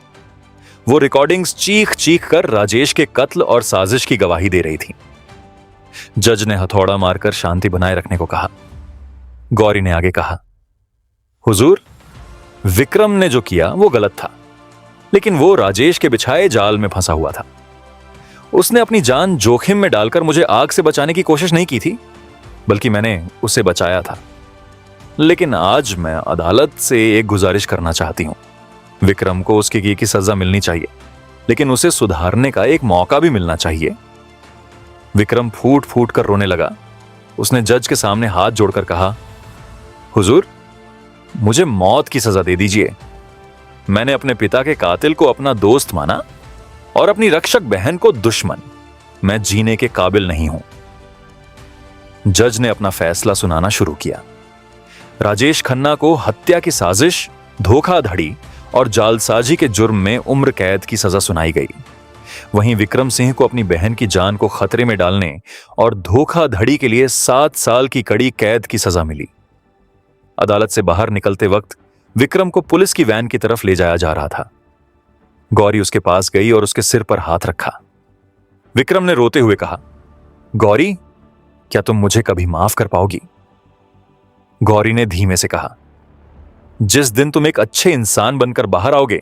वो रिकॉर्डिंग्स चीख चीख कर राजेश के कत्ल और साजिश की गवाही दे रही थी। जज ने हथौड़ा मारकर शांति बनाए रखने को कहा। गौरी ने आगे कहा, हुजूर, विक्रम ने जो किया वो गलत था, लेकिन वो राजेश के बिछाए जाल में फंसा हुआ था। उसने अपनी जान जोखिम में डालकर मुझे आग से बचाने की कोशिश नहीं की थी, बल्कि मैंने उसे बचाया था। लेकिन आज मैं अदालत से एक गुजारिश करना चाहती हूं। विक्रम को उसके किए की सजा मिलनी चाहिए, लेकिन उसे सुधारने का एक मौका भी मिलना चाहिए। विक्रम फूट फूट कर रोने लगा। उसने जज के सामने हाथ जोड़कर कहा, हुजूर, मुझे मौत की सजा दे दीजिए। मैंने अपने पिता के कातिल को अपना दोस्त माना और अपनी रक्षक बहन को दुश्मन। मैं जीने के काबिल नहीं हूं। जज ने अपना फैसला सुनाना शुरू किया। राजेश खन्ना को हत्या की साजिश, धोखाधड़ी और जालसाजी के जुर्म में उम्र कैद की सजा सुनाई गई। वहीं विक्रम सिंह को अपनी बहन की जान को खतरे में डालने और धोखाधड़ी के लिए 7 साल की कड़ी कैद की सजा मिली। अदालत से बाहर निकलते वक्त विक्रम को पुलिस की वैन की तरफ ले जाया जा रहा था। गौरी उसके पास गई और उसके सिर पर हाथ रखा। विक्रम ने रोते हुए कहा, गौरी, क्या तुम मुझे कभी माफ कर पाओगी? गौरी ने धीमे से कहा, जिस दिन तुम एक अच्छे इंसान बनकर बाहर आओगे,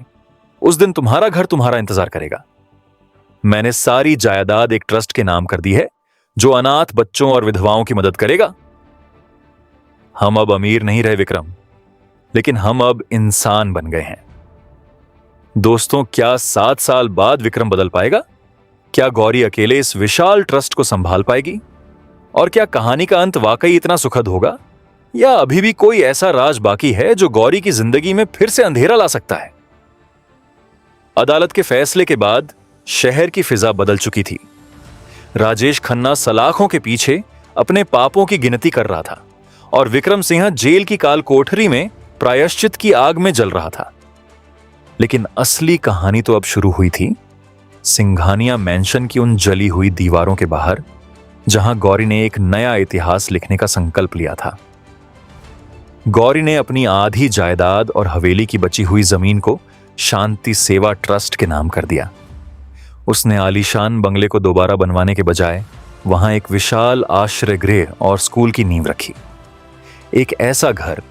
उस दिन तुम्हारा घर तुम्हारा इंतजार करेगा। मैंने सारी जायदाद एक ट्रस्ट के नाम कर दी है, जो अनाथ बच्चों और विधवाओं की मदद करेगा। हम अब अमीर नहीं रहे विक्रम, लेकिन हम अब इंसान बन गए हैं। दोस्तों, क्या 7 साल बाद विक्रम बदल पाएगा? क्या गौरी अकेले इस विशाल ट्रस्ट को संभाल पाएगी? और क्या कहानी का अंत वाकई इतना सुखद होगा, या अभी भी कोई ऐसा राज बाकी है जो गौरी की जिंदगी में फिर से अंधेरा ला सकता है? अदालत के फैसले के बाद शहर की फिजा बदल चुकी थी। राजेश खन्ना सलाखों के पीछे अपने पापों की गिनती कर रहा था और विक्रम सिंह जेल की काल कोठरी में प्रायश्चित की आग में जल रहा था। लेकिन असली कहानी तो अब शुरू हुई थी, सिंघानिया मैंशन की उन जली हुई दीवारों के बाहर, जहां गौरी ने एक नया इतिहास लिखने का संकल्प लिया था। गौरी ने अपनी आधी जायदाद और हवेली की बची हुई जमीन को शांति सेवा ट्रस्ट के नाम कर दिया। उसने आलीशान बंगले को दोबारा बनवाने के बजाय वहां एक विशाल आश्रय गृह और स्कूल की नींव रखी। एक ऐसा घर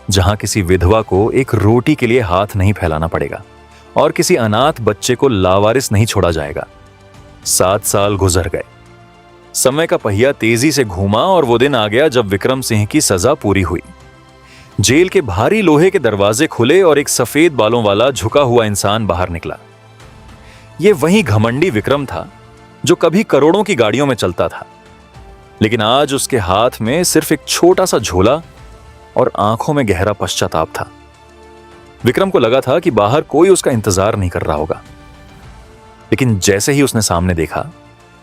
जहां किसी विधवा को एक रोटी के लिए हाथ नहीं फैलाना पड़ेगा और किसी अनाथ बच्चे को लावारिस नहीं छोड़ा जाएगा। 7 साल गुजर गए। समय का पहिया तेजी से घूमा और वो दिन आ गया जब विक्रम सिंह की सजा पूरी हुई। जेल के भारी लोहे के दरवाजे खुले और एक सफेद बालों वाला झुका हुआ इंसान बाहर निकला। यह वही घमंडी विक्रम था जो कभी करोड़ों की गाड़ियों में चलता था, लेकिन आज उसके हाथ में सिर्फ एक छोटा सा झोला और आंखों में गहरा पश्चाताप था। विक्रम को लगा था कि बाहर कोई उसका इंतजार नहीं कर रहा होगा, लेकिन जैसे ही उसने सामने देखा,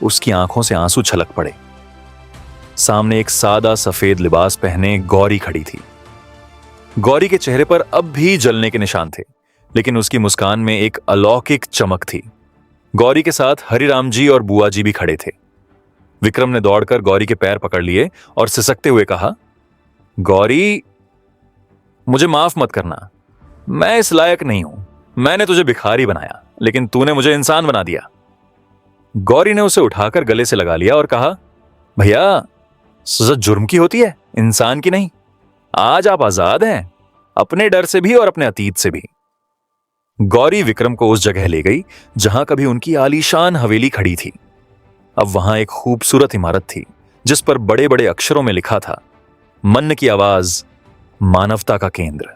उसकी आंखों से आंसू छलक पड़े। सामने एक सादा सफेद लिबास पहने गौरी खड़ी थी। गौरी के चेहरे पर अब भी जलने के निशान थे, लेकिन उसकी मुस्कान में एक अलौकिक चमक थी। गौरी के साथ हरिराम जी और बुआ जी भी खड़े थे। विक्रम ने दौड़कर गौरी के पैर पकड़ लिए और सिसकते हुए कहा, गौरी, मुझे माफ मत करना, मैं इस लायक नहीं हूं। मैंने तुझे भिखारी बनाया, लेकिन तूने मुझे इंसान बना दिया। गौरी ने उसे उठाकर गले से लगा लिया और कहा, भैया, सजा जुर्म की होती है, इंसान की नहीं। आज आप आजाद हैं, अपने डर से भी और अपने अतीत से भी। गौरी विक्रम को उस जगह ले गई जहां कभी उनकी आलीशान हवेली खड़ी थी। अब वहां एक खूबसूरत इमारत थी जिस पर बड़े बड़े अक्षरों में लिखा था, मन की आवाज, मानवता का केंद्र।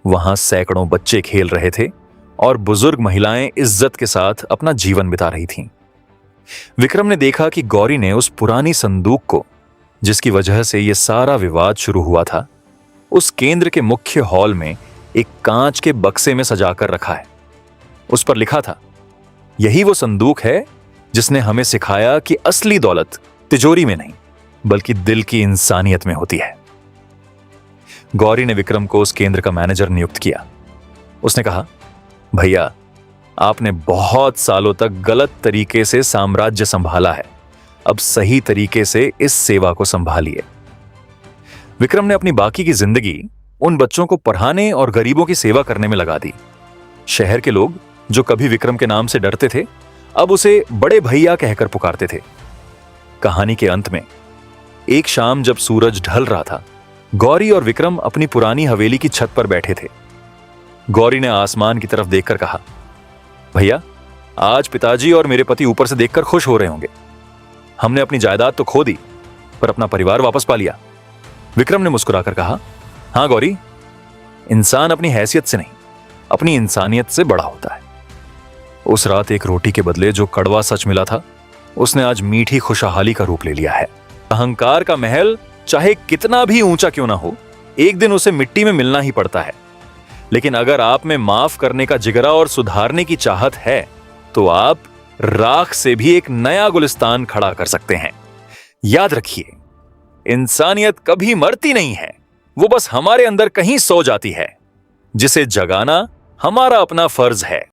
वहां सैकड़ों बच्चे खेल रहे थे और बुजुर्ग महिलाएं इज्जत के साथ अपना जीवन बिता रही थीं। विक्रम ने देखा कि गौरी ने उस पुरानी संदूक को, जिसकी वजह से यह सारा विवाद शुरू हुआ था, उस केंद्र के मुख्य हॉल में एक कांच के बक्से में सजाकर रखा है। उस पर लिखा था, यही वो संदूक है जिसने हमें सिखाया कि असली दौलत तिजोरी में नहीं, बल्कि दिल की इंसानियत में होती है। गौरी ने विक्रम को उस केंद्र का मैनेजर नियुक्त किया। उसने कहा, भैया, आपने बहुत सालों तक गलत तरीके से साम्राज्य संभाला है, अब सही तरीके से इस सेवा को संभालिए। विक्रम ने अपनी बाकी की जिंदगी उन बच्चों को पढ़ाने और गरीबों की सेवा करने में लगा दी। शहर के लोग, जो कभी विक्रम के नाम से डरते थे, अब उसे बड़े भैया कहकर पुकारते थे। कहानी के अंत में एक शाम जब सूरज ढल रहा था, गौरी और विक्रम अपनी पुरानी हवेली की छत पर बैठे थे। गौरी ने आसमान की तरफ देखकर कहा, भैया, आज पिताजी और मेरे पति ऊपर से देखकर खुश हो रहे होंगे। हमने अपनी जायदाद तो खो दी, पर अपना परिवार वापस पा लिया। विक्रम ने मुस्कुराकर कहा, हाँ गौरी, इंसान अपनी हैसियत से नहीं, अपनी इंसानियत से बड़ा होता है। उस रात एक रोटी के बदले जो कड़वा सच मिला था, उसने आज मीठी खुशहाली का रूप ले लिया है। अहंकार का महल चाहे कितना भी ऊंचा क्यों ना हो, एक दिन उसे मिट्टी में मिलना ही पड़ता है। लेकिन अगर आप में माफ करने का जिगरा और सुधारने की चाहत है, तो आप राख से भी एक नया गुलिस्तान खड़ा कर सकते हैं। याद रखिए, इंसानियत कभी मरती नहीं है, वो बस हमारे अंदर कहीं सो जाती है, जिसे जगाना हमारा अपना फर्ज है।